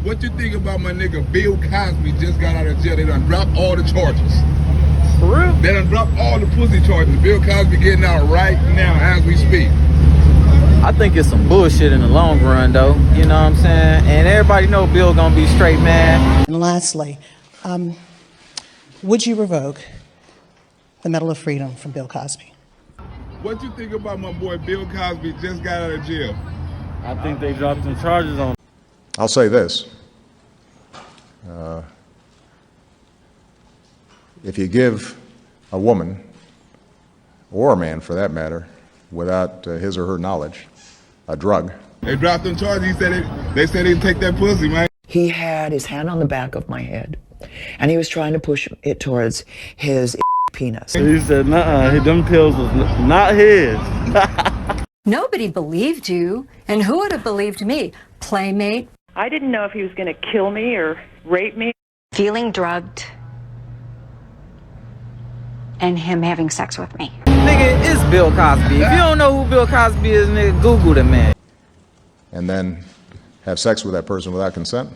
What you think about my nigga Bill Cosby just got out of jail? They done dropped all the charges. For real? They done dropped all the pussy charges. Bill Cosby getting out right now as we speak. I think it's some bullshit in the long run, though. You know what I'm saying? And everybody know Bill gonna be straight, man. And lastly, would you revoke the Medal of Freedom from Bill Cosby? What you think about my boy Bill Cosby just got out of jail? I think they dropped some charges on him. I'll say this. If you give a woman, or a man for that matter, without his or her knowledge, a drug. They dropped them charges. They said they'd take that pussy, man. He had his hand on the back of my head, and he was trying to push it towards his penis. He said, "Nuh-uh, them pills was not his." Nobody believed you, and who would have believed me? Playmate. I didn't know if he was going to kill me or rape me. Feeling drugged. And him having sex with me. Nigga, it's Bill Cosby. If you don't know who Bill Cosby is, nigga, Google the man. And then have sex with that person without consent,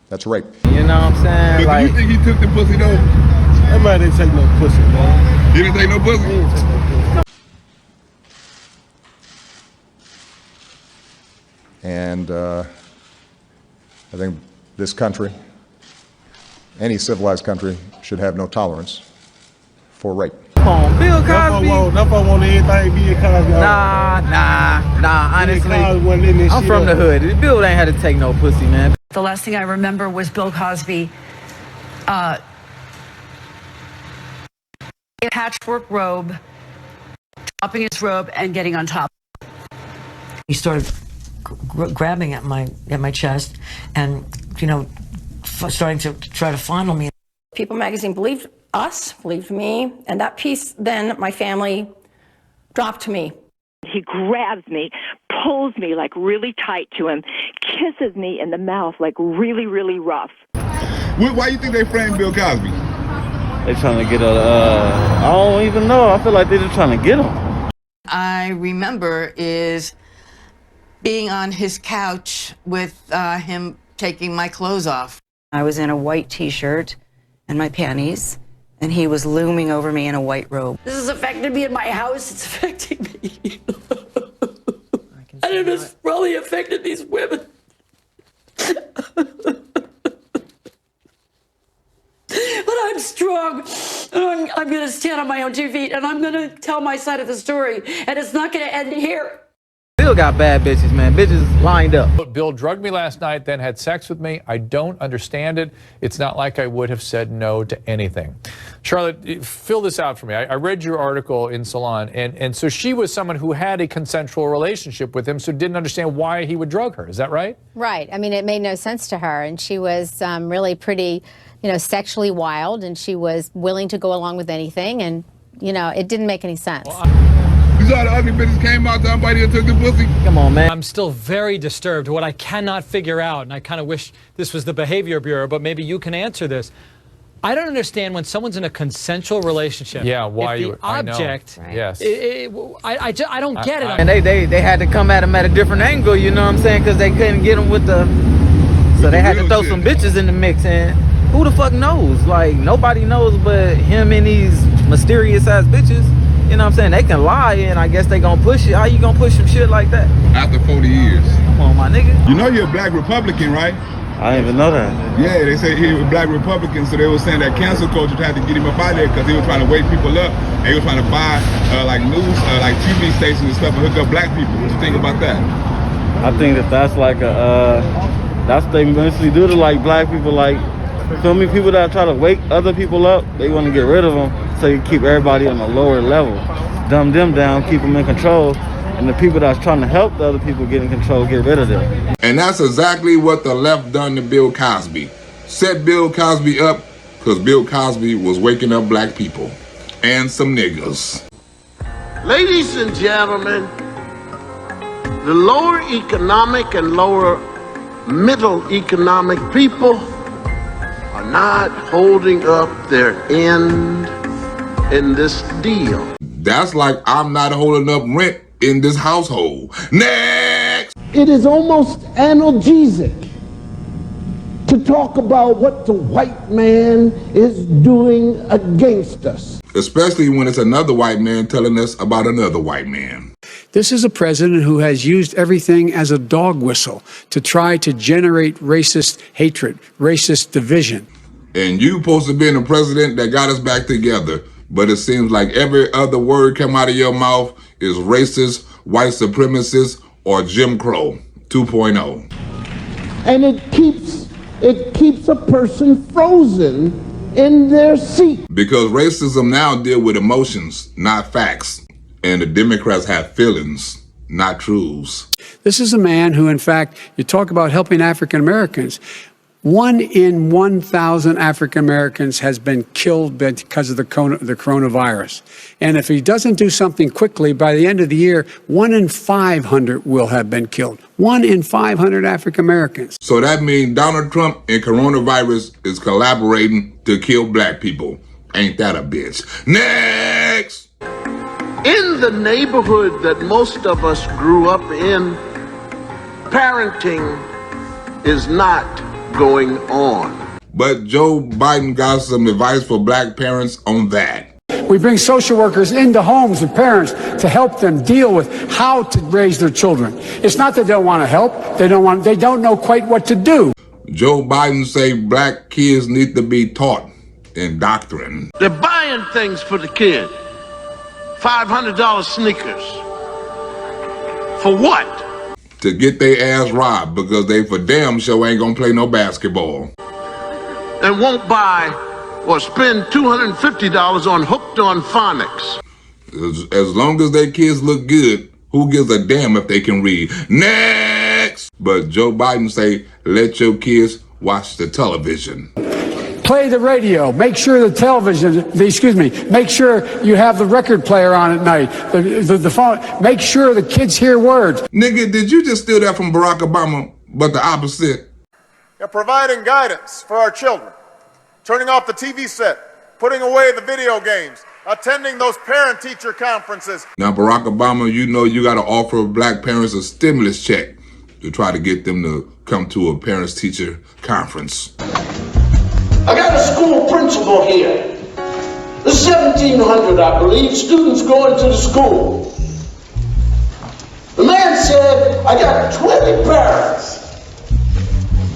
that's rape. You know what I'm saying? But Like, do you think he took the pussy though? That man didn't take no pussy, man. He didn't take no pussy? And I think this country, any civilized country, should have no tolerance for rape. come on, Bill Cosby. Nobody want anything Bill Cosby. Nah, honestly. I'm I'm from the hood. Bill ain't had to take no pussy, man. The last thing I remember was Bill Cosby in a patchwork robe, dropping his robe and getting on top. He started grabbing at my chest and, you know, starting to try to fondle me. People magazine believed us, believed me, and that piece then my family dropped me. He grabs me, pulls me like really tight to him, kisses me in the mouth like really, really rough. Why you think they framed Bill Cosby? They trying to get I don't even know. I feel like they just trying to get him. I remember is being on his couch with him taking my clothes off. I was in a white t-shirt and my panties, and he was looming over me in a white robe. This has affected me in my house. It's affecting me. And it has really affected these women. But I'm strong. And I'm going to stand on my own 2 feet, and I'm going to tell my side of the story. And it's not going to end here. Bill got bad bitches, man. Bitches lined up. Bill drugged me last night, then had sex with me. I don't understand it. It's not like I would have said no to anything. Charlotte, fill this out for me. I read your article in Salon, and so she was someone who had a consensual relationship with him, so didn't understand why he would drug her. Is that right? Right. I mean, it made no sense to her, and she was really pretty, sexually wild, and she was willing to go along with anything, and, it didn't make any sense. You saw the ugly bitches came out to somebody that took the pussy? Come on, man. I'm still very disturbed. What I cannot figure out, and I kind of wish this was the Behavior Bureau, but maybe you can answer this. I don't understand when someone's in a consensual relationship. Yeah, why if you? the object. I know. Yes. I don't get it. And they had to come at him at a different angle, you know what I'm saying? Because they couldn't get him with the. So they had to throw some bitches in the mix, and who the fuck knows? Like, nobody knows but him and these mysterious ass bitches. You know what I'm saying? They can lie, and I guess they gonna push it. How you gonna push some shit like that? After 40 years. Come on, my nigga. You know you're a black Republican, right? I didn't even know that. Yeah, they say he was a black Republican, so they were saying that cancel culture had to get him up out there because he was trying to wake people up, and he was trying to buy like news, like TV stations and stuff and hook up black people. What you think about that? I think that's like that's what they eventually do to like black people. Like, so many people that try to wake other people up, they want to get rid of them so you keep everybody on a lower level, dumb them down, keep them in control, and the people that's trying to help the other people get in control, get rid of them. And that's exactly what the left done to Bill Cosby. Set Bill Cosby up because Bill Cosby was waking up black people and some niggas. Ladies and gentlemen, the lower economic and lower middle economic people are not holding up their end in this deal. That's like I'm not holding up rent in this household. Next! It is almost analgesic to talk about what the white man is doing against us. Especially when it's another white man telling us about another white man. This is a president who has used everything as a dog whistle to try to generate racist hatred, racist division. And you supposed to be the president that got us back together. But it seems like every other word come out of your mouth is racist, white supremacist, or Jim Crow 2.0. And it keeps a person frozen in their seat. Because racism now deal with emotions, not facts. And the Democrats have feelings, not truths. This is a man who, in fact, you talk about helping African Americans. 1 in 1,000 African Americans has been killed because of the coronavirus. And if he doesn't do something quickly, by the end of the year, 1 in 500 will have been killed. 1 in 500 African Americans. So that means Donald Trump and coronavirus is collaborating to kill black people. Ain't that a bitch? Next! In the neighborhood that most of us grew up in, parenting is not going on. But Joe Biden got some advice for black parents on that. We bring social workers into homes with parents to help them deal with how to raise their children. It's not that they don't want to help. They don't know quite what to do. Joe Biden say black kids need to be taught in doctrine. They're buying things for the kid. $500 sneakers. For what? To get their ass robbed because they for damn sure ain't gonna play no basketball. And won't buy or spend $250 on Hooked on Phonics. As long as their kids look good, who gives a damn if they can read? Next! But Joe Biden say, let your kids watch the television. Play the radio. Make sure the television, make sure you have the record player on at night. The phone. Make sure the kids hear words. Nigga, did you just steal that from Barack Obama, but the opposite? They're providing guidance for our children, turning off the TV set, putting away the video games, attending those parent-teacher conferences. Now, Barack Obama, you know you got to offer black parents a stimulus check to try to get them to come to a parents-teacher conference. I got a school principal here. There's 1,700, I believe, students going to the school. The man said, I got 20 parents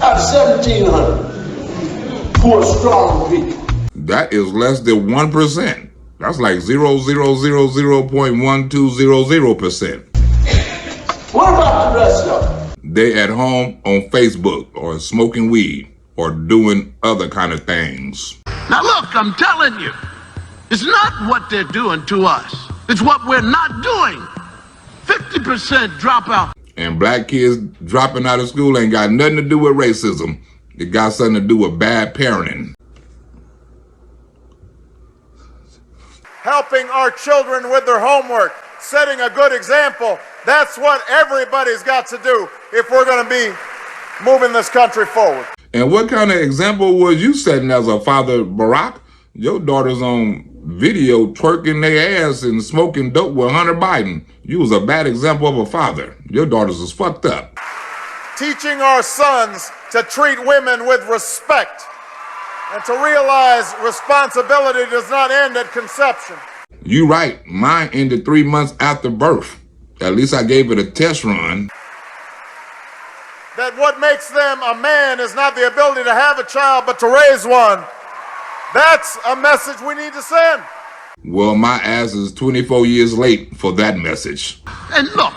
out of 1,700 who are strong people. That is less than 1%. That's like 0.1200%. What about the rest of them? They at home on Facebook or smoking weed or doing other kind of things. Now look, I'm telling you, it's not what they're doing to us. It's what we're not doing. 50% dropout. And black kids dropping out of school ain't got nothing to do with racism. It got something to do with bad parenting. Helping our children with their homework, setting a good example. That's what everybody's got to do if we're going to be moving this country forward. And what kind of example was you setting as a father, Barack? Your daughter's on video twerking their ass and smoking dope with Hunter Biden. You was a bad example of a father. Your daughters is fucked up. Teaching our sons to treat women with respect and to realize responsibility does not end at conception. You right. Mine ended 3 months after birth. At least I gave it a test run. That what makes them a man is not the ability to have a child, but to raise one. That's a message we need to send. Well, my ass is 24 years late for that message. And look,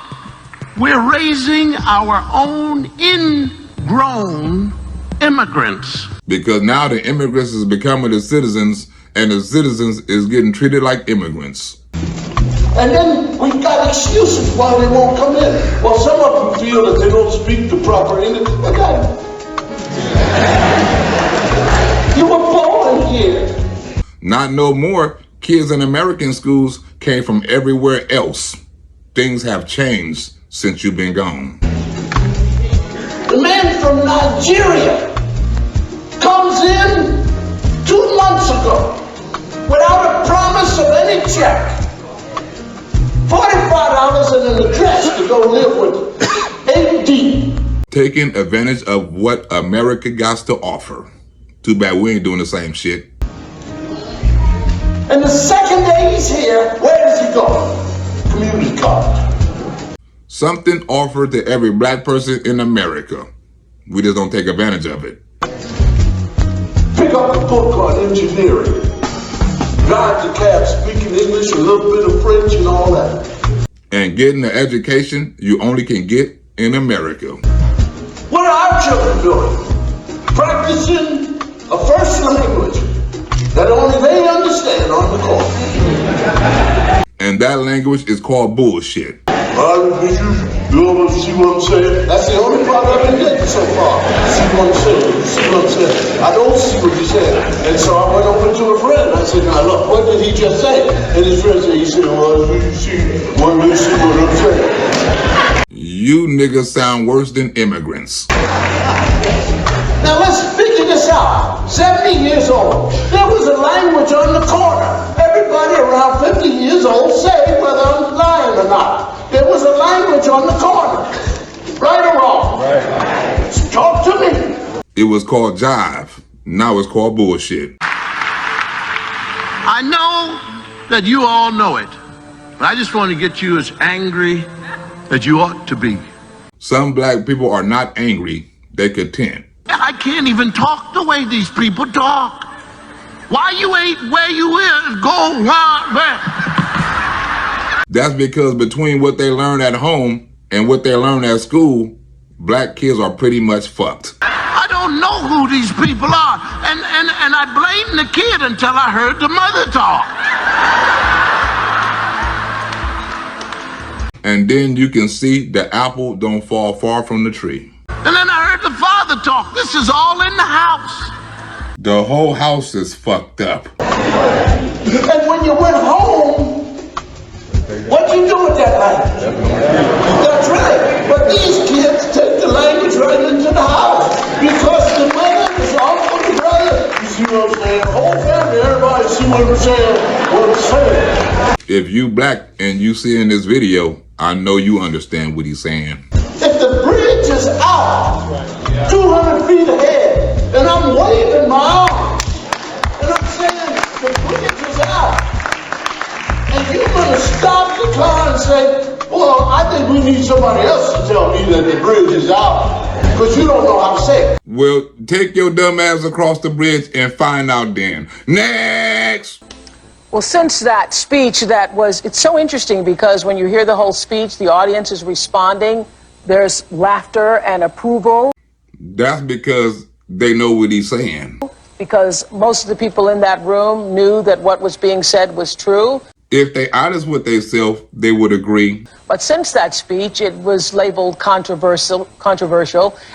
we're raising our own ingrown immigrants. Because now the immigrants is becoming the citizens, and the citizens is getting treated like immigrants. And then we've got excuses why they won't come in. Well, some of them feel that they don't speak the proper English. Okay. You were born here. Not no more. Kids in American schools came from everywhere else. Things have changed since you've been gone. The man from Nigeria comes in 2 months ago without a promise of any check. $45 and an address to go live with 8 deep. Taking advantage of what America got to offer. Too bad we ain't doing the same shit. And the second day he's here, where does he go? Community college. Something offered to every black person in America. We just don't take advantage of it. Pick up a book on engineering. Drive the cab speaking English, a little bit of French and all that. And getting the education you only can get in America. What are our children doing? Practicing a first language that only they understand on the court. And that language is called bullshit. You see what I'm saying? That's the only part I've been getting so far. See what I'm saying? You see what I'm saying? I don't see what you're saying. And so I went over to a friend. I said, now look, what did he just say? And his friend said, well, you see what I'm saying? You niggas sound worse than immigrants. Now let's figure this out. 70 years old. There was a language on the corner. Everybody around 50 years old say whether I'm lying or not. There was a language on the corner. Right or wrong? Right. Talk to me. It was called jive. Now it's called bullshit. I know that you all know it. But I just want to get you as angry as you ought to be. Some black people are not angry. They're content. I can't even talk the way these people talk. Why you ain't where you is, go where? That's because between what they learn at home and what they learn at school, black kids are pretty much fucked. I don't know who these people are. And I blamed the kid until I heard the mother talk. And then you can see the apple don't fall far from the tree. And then I heard the father talk. This is all in the house. The whole house is fucked up. And when you went home, what you do with that language? That's right. But these kids take the language right into the house because the mother is off with the brother. You see what I'm saying? The whole family, everybody see what I'm saying? What I'm saying. If you black and you see in this video, I know you understand what he's saying. If the bridge is out 200 feet ahead, and I'm waving my arm, and I'm saying the bridge is out, and you're going to stop the car and say, well, I think we need somebody else to tell me that the bridge is out, because you don't know how to say it. Well, take your dumb ass across the bridge and find out then. Next! Well, since that speech it's so interesting because when you hear the whole speech, the audience is responding. There's laughter and approval. That's because they know what he's saying. Because most of the people in that room knew that what was being said was true. If they honest with themselves, they would agree. But since that speech, it was labeled controversial,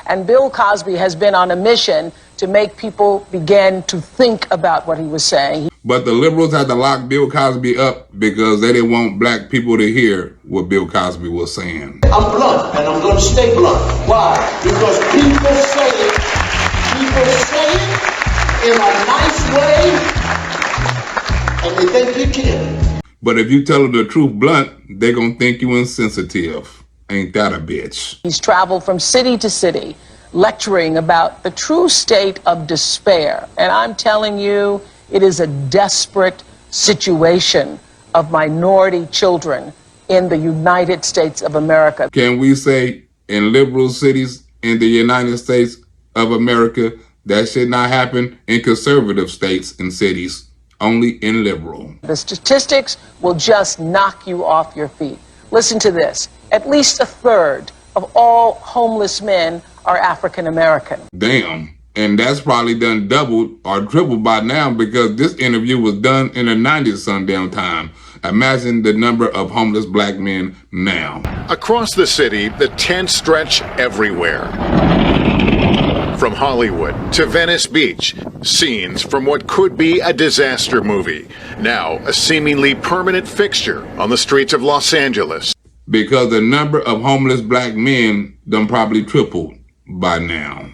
and Bill Cosby has been on a mission to make people begin to think about what he was saying. But the liberals had to lock Bill Cosby up because they didn't want black people to hear what Bill Cosby was saying. I'm blunt, and I'm going to stay blunt. Why? Because people say it in a nice way, and they think you're kidding. But if you tell them the truth blunt, they're going to think you insensitive. Ain't that a bitch? He's traveled from city to city, lecturing about the true state of despair. And I'm telling you, it is a desperate situation of minority children in the United States of America. Can we say in liberal cities in the United States of America, that should not happen in conservative states and cities? Only in liberal. The statistics will just knock you off your feet. Listen to this. At least a third of all homeless men are African American. Damn. And that's probably done doubled or tripled by now because this interview was done in the 90s sundown time. Imagine the number of homeless black men now. Across the city, the tents stretch everywhere. From Hollywood to Venice Beach, scenes from what could be a disaster movie, now a seemingly permanent fixture on the streets of Los Angeles. Because the number of homeless black men done probably tripled by now.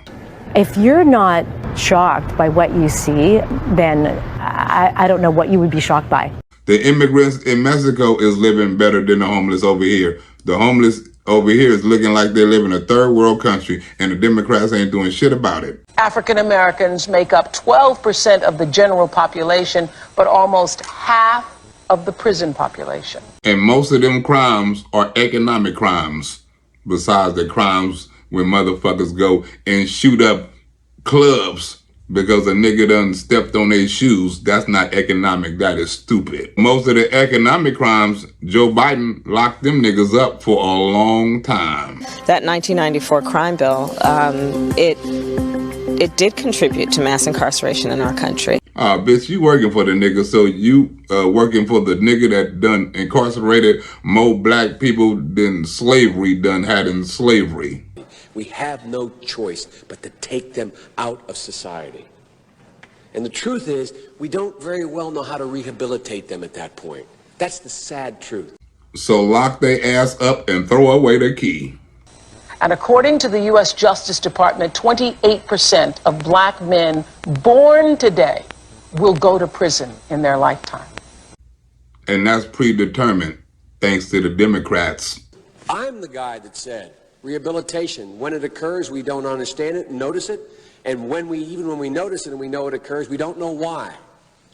If you're not shocked by what you see, then I don't know what you would be shocked by. The immigrants in Mexico is living better than the homeless over here. The homeless Over here, it's looking like they live in a third world country, and the Democrats ain't doing shit about it. African Americans make up 12% of the general population, but almost half of the prison population. And most of them crimes are economic crimes, besides the crimes when motherfuckers go and shoot up clubs because a nigga done stepped on their shoes. That's not economic, that is stupid. Most of the economic crimes, Joe Biden locked them niggas up for a long time. That 1994 crime bill, it did contribute to mass incarceration in our country. Bitch, you working for the nigga, so you working for the nigga that done incarcerated more black people than slavery done had in slavery. We have no choice but to take them out of society. And the truth is, we don't very well know how to rehabilitate them at that point. That's the sad truth. So lock their ass up and throw away the key. And according to the U.S. Justice Department, 28% of black men born today will go to prison in their lifetime. And that's predetermined, thanks to the Democrats. I'm the guy that said, rehabilitation, when it occurs, we don't understand it and notice it. And even when we notice it and we know it occurs, we don't know why.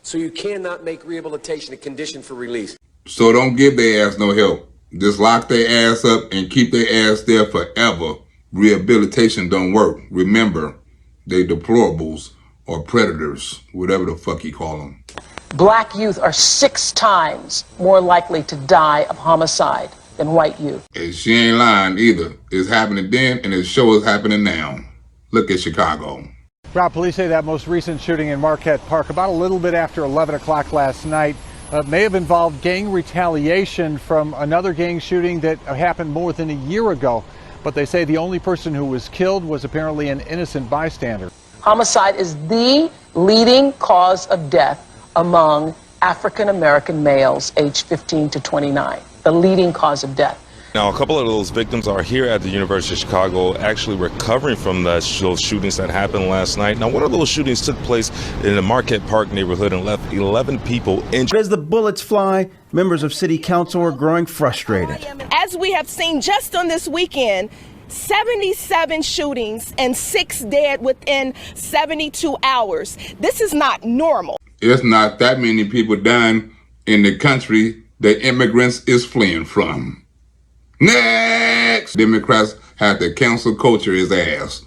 So you cannot make rehabilitation a condition for release. So don't give their ass no help. Just lock their ass up and keep their ass there forever. Rehabilitation don't work. Remember, they deplorables or predators, whatever the fuck you call them. Black youth are 6 times more likely to die of homicide than white youth. And she ain't lying either. It's happening then, and it sure is happening now. Look at Chicago. Rob, police say that most recent shooting in Marquette Park, about a little bit after 11 o'clock last night, may have involved gang retaliation from another gang shooting that happened more than a year ago. But they say the only person who was killed was apparently an innocent bystander. Homicide is the leading cause of death among African American males aged 15 to 29. The leading cause of death. Now, a couple of those victims are here at the University of Chicago, actually recovering from those shootings that happened last night. Now, one of those shootings took place in the Marquette Park neighborhood and left 11 people injured. As the bullets fly, members of city council are growing frustrated. As we have seen just on this weekend, 77 shootings and 6 dead within 72 hours. This is not normal. It's not that many people dying in the country that immigrants is fleeing from. Next! Democrats had to cancel culture his ass.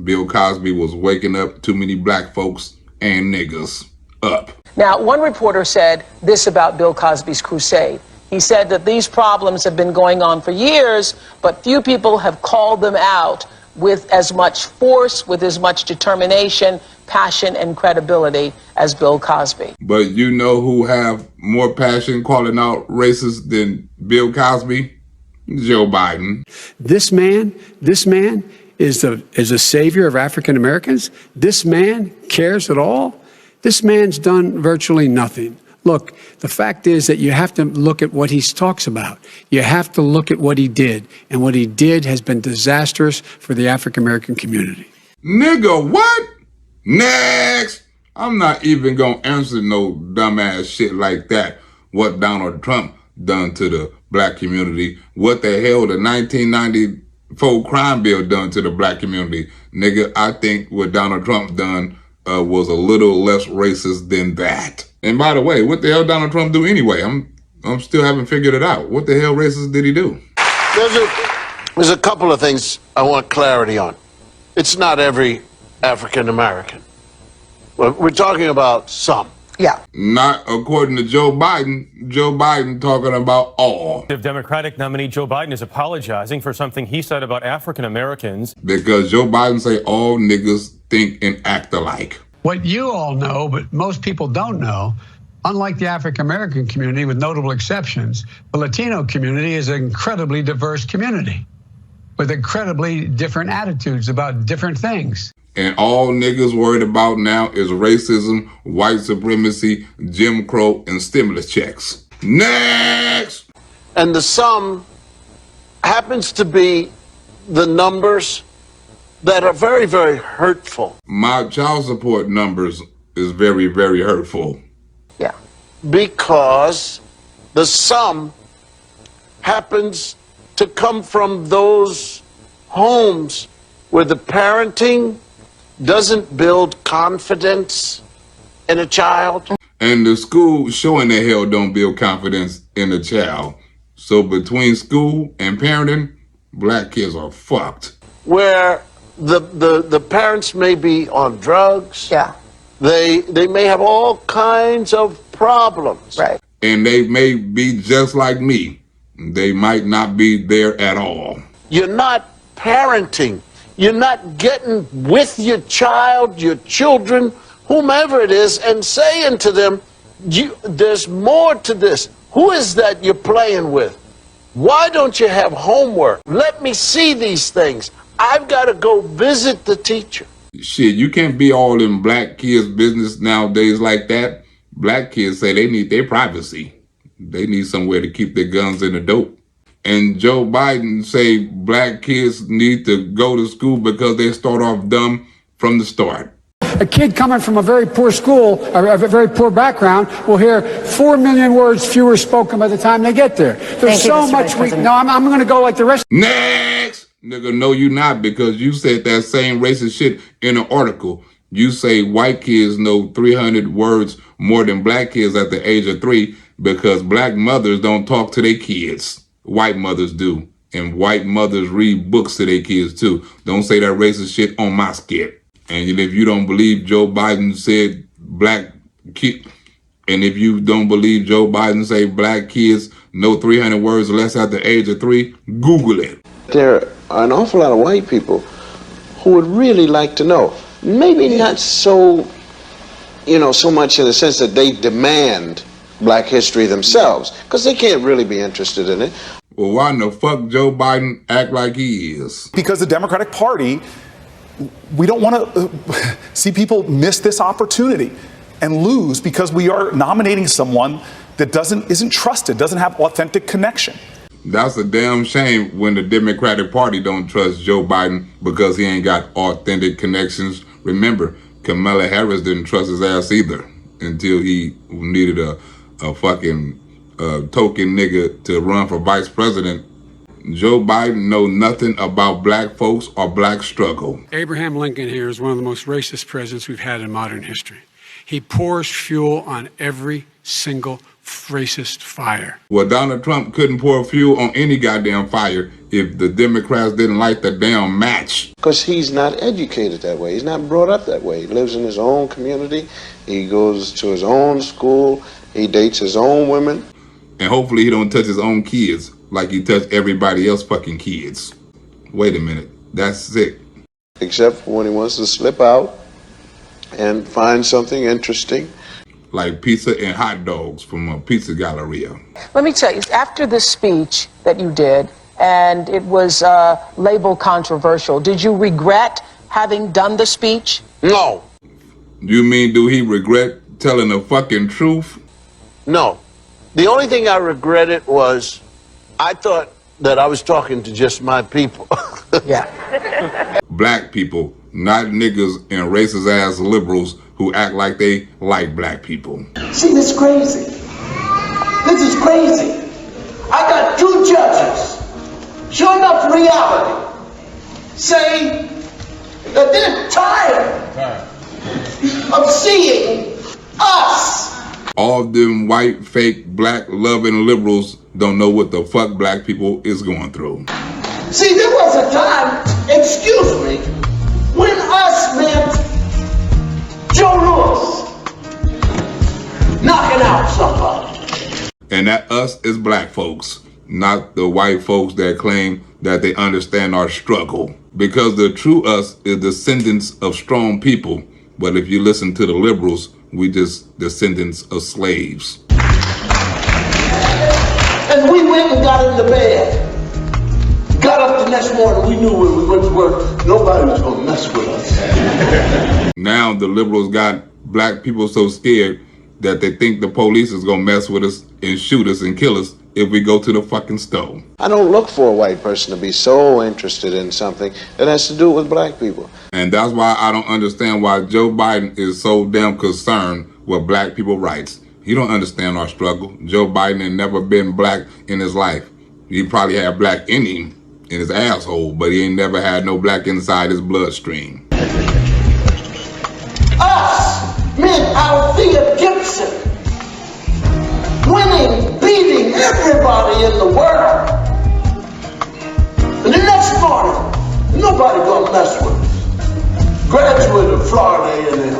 Bill Cosby was waking up too many black folks and niggas up. Now, one reporter said this about Bill Cosby's crusade. He said that these problems have been going on for years, but few people have called them out with as much force, with as much determination, passion, and credibility as Bill Cosby. But you know who have more passion calling out racists than Bill Cosby? Joe Biden. This man is a savior of African Americans. This man cares at all. This man's done virtually nothing. Look, the fact is that you have to look at what he talks about. You have to look at what he did. And what he did has been disastrous for the African American community. Nigga, what? Next! I'm not even gonna answer no dumbass shit like that. What Donald Trump done to the black community. What the hell the 1994 crime bill done to the black community. Nigga, I think what Donald Trump done was a little less racist than that. And by the way, what the hell Donald Trump do anyway? I'm still haven't figured it out. What the hell racist did he do? There's a couple of things I want clarity on. It's not every African American. Well, we're talking about some. Yeah. Not according to Joe Biden. Joe Biden talking about all. Democratic nominee Joe Biden is apologizing for something he said about African Americans. Because Joe Biden say all niggas think and act alike. What you all know, but most people don't know, unlike the African American community, with notable exceptions, the Latino community is an incredibly diverse community with incredibly different attitudes about different things. And all niggas worried about now is racism, white supremacy, Jim Crow, and stimulus checks. Next! And the sum happens to be the numbers that are very, very hurtful. My child support numbers is very, very hurtful. Yeah. Because the sum happens to come from those homes where the parenting doesn't build confidence in a child. And the school showing the hell don't build confidence in a child. So between school and parenting, black kids are fucked. Where the parents may be on drugs. Yeah. They may have all kinds of problems. Right. And they may be just like me. They might not be there at all. You're not parenting. You're not getting with your child, your children, whomever it is, and saying to them, there's more to this. Who is that you're playing with? Why don't you have homework? Let me see these things. I've got to go visit the teacher. Shit, you can't be all in black kids' business nowadays like that. Black kids say they need their privacy. They need somewhere to keep their guns and the dope. And Joe Biden say black kids need to go to school because they start off dumb from the start. A kid coming from a very poor school, a very poor background, will hear 4 million words fewer spoken by the time they get there. There's so much no, I'm going to go like the rest. Next! Nigga, no, you not, because you said that same racist shit in an article. You say white kids know 300 words more than black kids at the age of 3 because black mothers don't talk to their kids. White mothers do. And white mothers read books to their kids too. Don't say that racist shit on my skit. And if you don't believe Joe Biden said black kid, and if you don't believe Joe Biden say black kids know 300 words less at the age of 3, Google it. There are an awful lot of white people who would really like to know. Maybe not so, so much in the sense that they demand black history themselves, because they can't really be interested in it. Well, why in the fuck Joe Biden act like he is? Because the Democratic Party, we don't want to see people miss this opportunity and lose because we are nominating someone that isn't trusted, doesn't have authentic connection. That's a damn shame when the Democratic Party don't trust Joe Biden because he ain't got authentic connections. Remember, Kamala Harris didn't trust his ass either until he needed a fucking token nigga to run for vice president. Joe Biden know nothing about black folks or black struggle. Abraham Lincoln here is one of the most racist presidents we've had in modern history. He pours fuel on every single racist fire. Well, Donald Trump couldn't pour fuel on any goddamn fire if the Democrats didn't like the damn match. Because he's not educated that way. He's not brought up that way. He lives in his own community. He goes to his own school. He dates his own women. And hopefully he don't touch his own kids like he touched everybody else fucking kids. Wait a minute. That's sick. Except for when he wants to slip out and find something interesting. Like pizza and hot dogs from a pizza galleria. Let me tell you, after the speech that you did, and it was labeled controversial, did you regret having done the speech? No. You mean, do he regret telling the fucking truth? No. The only thing I regretted was I thought that I was talking to just my people. Yeah. Black people, not niggas and racist ass liberals who act like they like black people. See, this is crazy. This is crazy. I got 2 judges, sure enough reality, saying that they're tired of seeing us. All of them white, fake, black, loving liberals don't know what the fuck black people is going through. See, there was a time, excuse me, when us meant Joe Lewis knocking out somebody. And that us is black folks, not the white folks that claim that they understand our struggle. Because the true us is descendants of strong people. But if you listen to the liberals, we just descendants of slaves. And we went and got into bed. Got up the next morning, we knew when we went to work, nobody was gonna mess with us. Now the liberals got black people so scared that they think the police is gonna mess with us and shoot us and kill us if we go to the fucking stove. I don't look for a white person to be so interested in something that has to do with black people. And that's why I don't understand why Joe Biden is so damn concerned with black people's rights. He don't understand our struggle. Joe Biden had never been black in his life. He probably had black in him, in his asshole, but he ain't never had no black inside his bloodstream. Us meant Althea Gibson winning, beating everybody in the world. And the next morning, nobody gonna mess with us. Graduate of Florida A&M.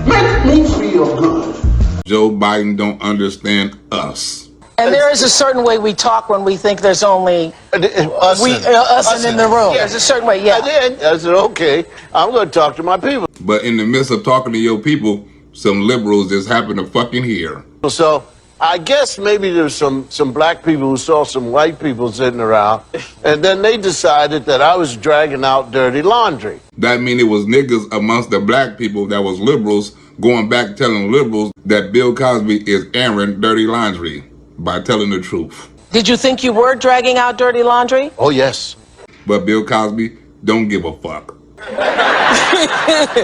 Make me feel good. Joe Biden don't understand us. And there is a certain way we talk when we think there's only us in the room. There's a certain way, yeah. I said, okay, I'm going to talk to my people. But in the midst of talking to your people, some liberals just happen to fucking hear. So I guess maybe there's some black people who saw some white people sitting around, and then they decided that I was dragging out dirty laundry. That mean it was niggas amongst the black people that was liberals going back telling liberals that Bill Cosby is airing dirty laundry by telling the truth. Did you think you were dragging out dirty laundry? Oh, yes. But Bill Cosby don't give a fuck.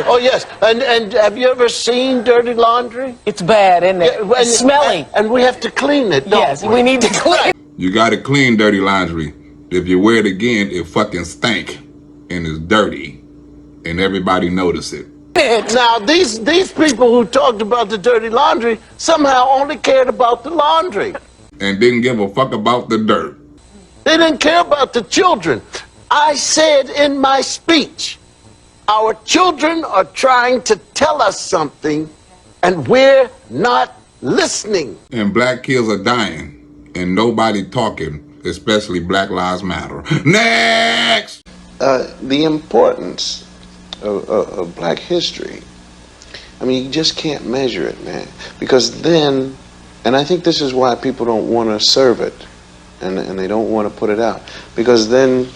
Oh, yes. And have you ever seen dirty laundry? It's bad, isn't it? It's smelly. And we have to clean it, don't yes, we need to clean. You gotta clean dirty laundry. If you wear it again, it fucking stank and it's dirty and everybody notice it. Now, these people who talked about the dirty laundry somehow only cared about the laundry. And didn't give a fuck about the dirt. They didn't care about the children. I said in my speech, our children are trying to tell us something, and we're not listening. And black kids are dying, and nobody talking, especially Black Lives Matter. Next! The importance of black history, I mean, you just can't measure it, man. Because then, and I think this is why people don't want to serve it, and they don't want to put it out. Because then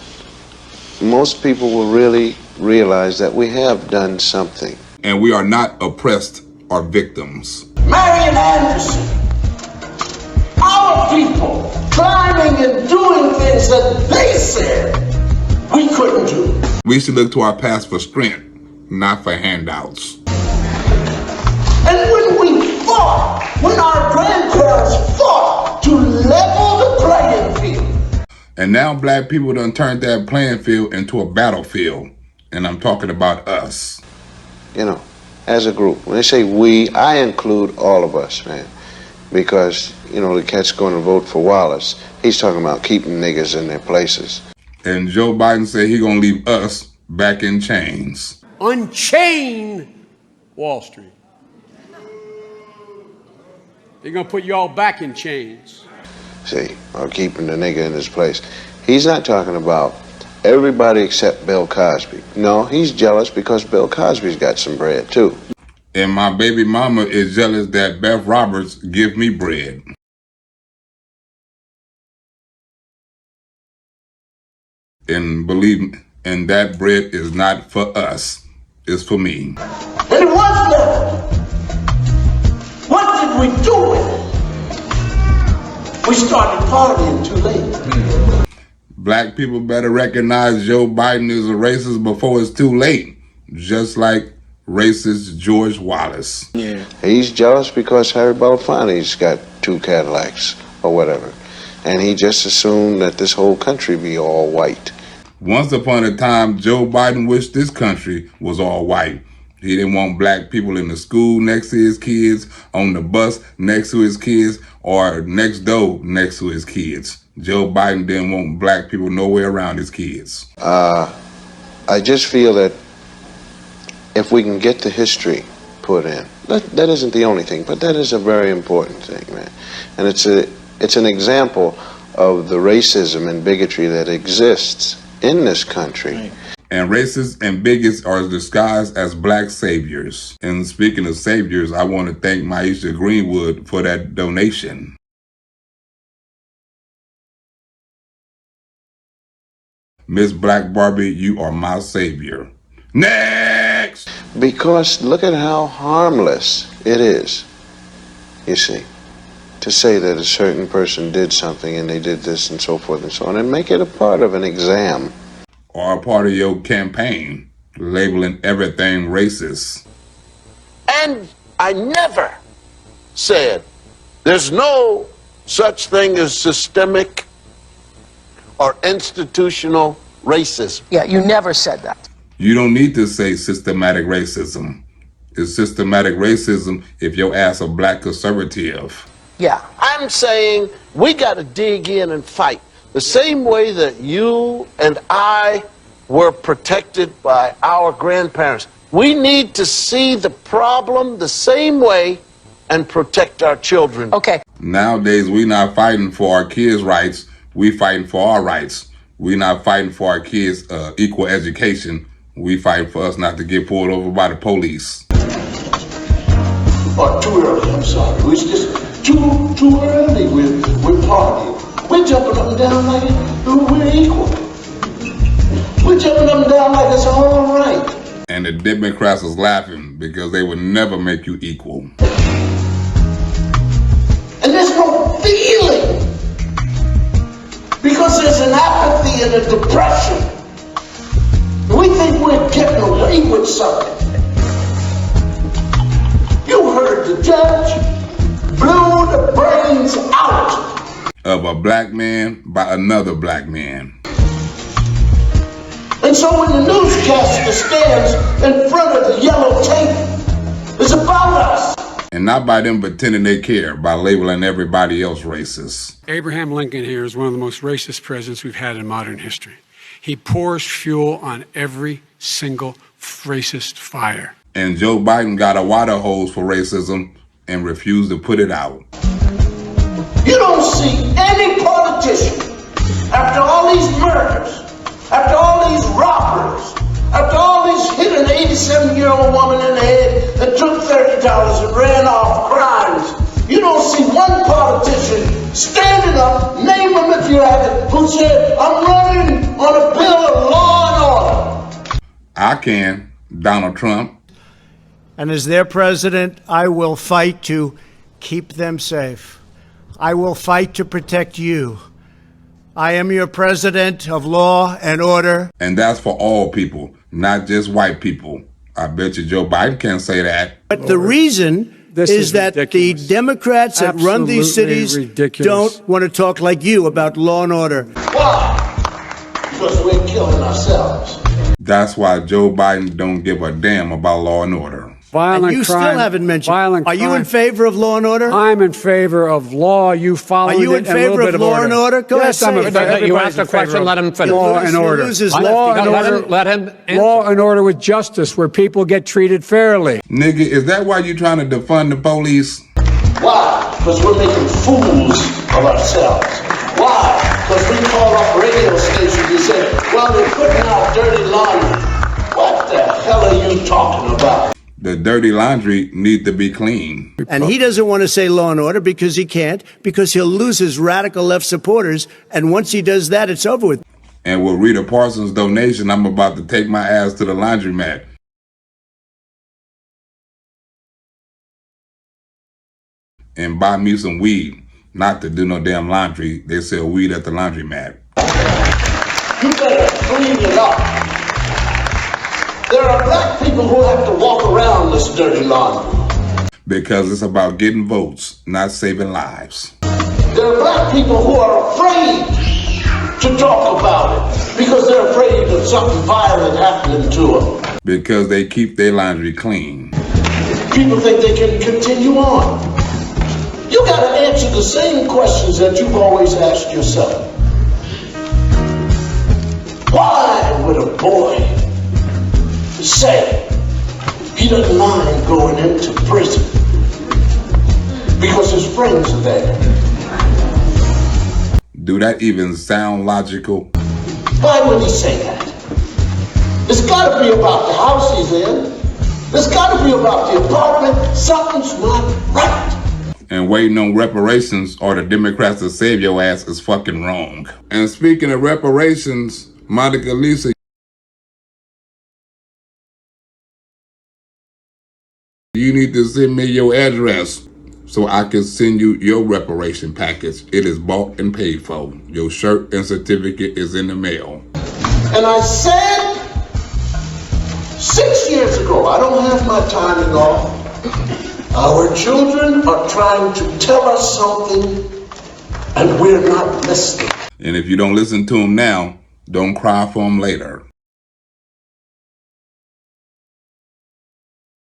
most people will really realize that we have done something. And we are not oppressed or victims. Marian Anderson, our people climbing and doing things that they said we couldn't do. We should look to our past for strength, not for handouts. And when we fought, when our grandparents fought to level the playing field. And now black people done turned that playing field into a battlefield. And I'm talking about us. You know, as a group, when they say we, I include all of us, man. Because, you know, the cat's going to vote for Wallace. He's talking about keeping niggas in their places. And Joe Biden said he gonna leave us back in chains. Unchain Wall Street. They're gonna put you all back in chains. See, or keeping the nigga in his place. He's not talking about everybody except Bill Cosby. No, he's jealous because Bill Cosby's got some bread too. And my baby mama is jealous that Beth Roberts give me bread. And believe me, and that bread is not for us, it's for me. And it was leveled. What did we do with it? We started partying too late. Black people better recognize Joe Biden is a racist before it's too late. Just like racist George Wallace. Yeah. He's jealous because Harry Belafonte's got 2 Cadillacs or whatever. And he just assumed that this whole country be all white. Once upon a time, Joe Biden wished this country was all white. He didn't want black people in the school next to his kids, on the bus next to his kids, or next door next to his kids. Joe Biden didn't want black people nowhere around his kids. I just feel that if we can get the history put in, that isn't the only thing, but that is a very important thing, man. And it's an example of the racism and bigotry that exists in this country. Right. And racists and bigots are disguised as black saviors. And speaking of saviors, I want to thank Maisha Greenwood for that donation. Miss Black Barbie, you are my savior. Next! Because look at how harmless it is, you see, to say that a certain person did something and they did this and so forth and so on, and make it a part of an exam. Or a part of your campaign, labeling everything racist. And I never said there's no such thing as systemic or institutional racism. Yeah, you never said that. You don't need to say systematic racism. It's systematic racism if your ass a black conservative. Yeah. I'm saying we got to dig in and fight. The same way that you and I were protected by our grandparents. We need to see the problem the same way and protect our children. Okay. Nowadays, we not fighting for our kids' rights. We fighting for our rights. We not fighting for our kids' equal education. We fighting for us not to get pulled over by the police. Or too early, I'm sorry. It's just too early. We're partying. We're jumping up and down like we're equal. We're jumping up and down like it's all right. And the Democrats is laughing because they would never make you equal. And there's no feeling. Because there's an apathy and a depression. We think we're getting away with something. You heard the judge blew the brains out of a black man by another black man. And so when the newscaster stands in front of the yellow tape, it's about us. And not by them pretending they care, by labeling everybody else racist. Abraham Lincoln here is one of the most racist presidents we've had in modern history. He pours fuel on every single racist fire. And Joe Biden got a water hose for racism and refused to put it out. You don't see any politician, after all these murders, after all these robberies, after all these hit an 87-year-old woman in the head that took $30 and ran off crimes, you don't see one politician standing up, name them if you have it, who said, I'm running on a bill of law and order. I can, Donald Trump. And as their president, I will fight to keep them safe. I will fight to protect you. I am your president of law and order. And that's for all people, not just white people. I bet you Joe Biden can't say that. But the reason is that ridiculous. The Democrats that run these cities don't want to talk like you about law and order. Why? Because we're killing ourselves. That's why Joe Biden don't give a damn about law and order. Violent and you crime, still haven't mentioned. Are you in favor of law and order? I'm in favor of law. You follow. Are you in favor of law and order? Go yes, ahead. You asked a question. Let him finish. Law and order. Law and order. Let him. Law and order with justice, where people get treated fairly. Nigga, is that why you trying to defund the police? Why? Because we're making fools of ourselves. Why? Because we call up radio stations and say, well, they're putting out dirty laundry. What the hell are you talking about? The dirty laundry need to be clean. And he doesn't want to say law and order because he can't, because he'll lose his radical left supporters. And once he does that, it's over with. And with Rita Parsons' donation, I'm about to take my ass to the laundromat. And buy me some weed. Not to do no damn laundry. They sell weed at the laundromat. You better clean it up. There are black people who have to walk around this dirty laundry. Because it's about getting votes, not saving lives. There are black people who are afraid to talk about it because they're afraid of something violent happening to them. Because they keep their laundry clean. People think they can continue on. You gotta answer the same questions that you've always asked yourself. Why would a boy say he doesn't mind going into prison because his friends are there? Do that even sound logical? Why would he say that? It's got to be about the house he's in. It's got to be about the apartment. Something's not right. And waiting on reparations or the Democrats to save your ass is fucking wrong. And speaking of reparations, Monica Lisa, you need to send me your address so I can send you your reparation package. It is bought and paid for. Your shirt and certificate is in the mail. And I said 6 years ago, I don't have my timing off. Our children are trying to tell us something And we're not listening. And if you don't listen to him now, don't cry for him later.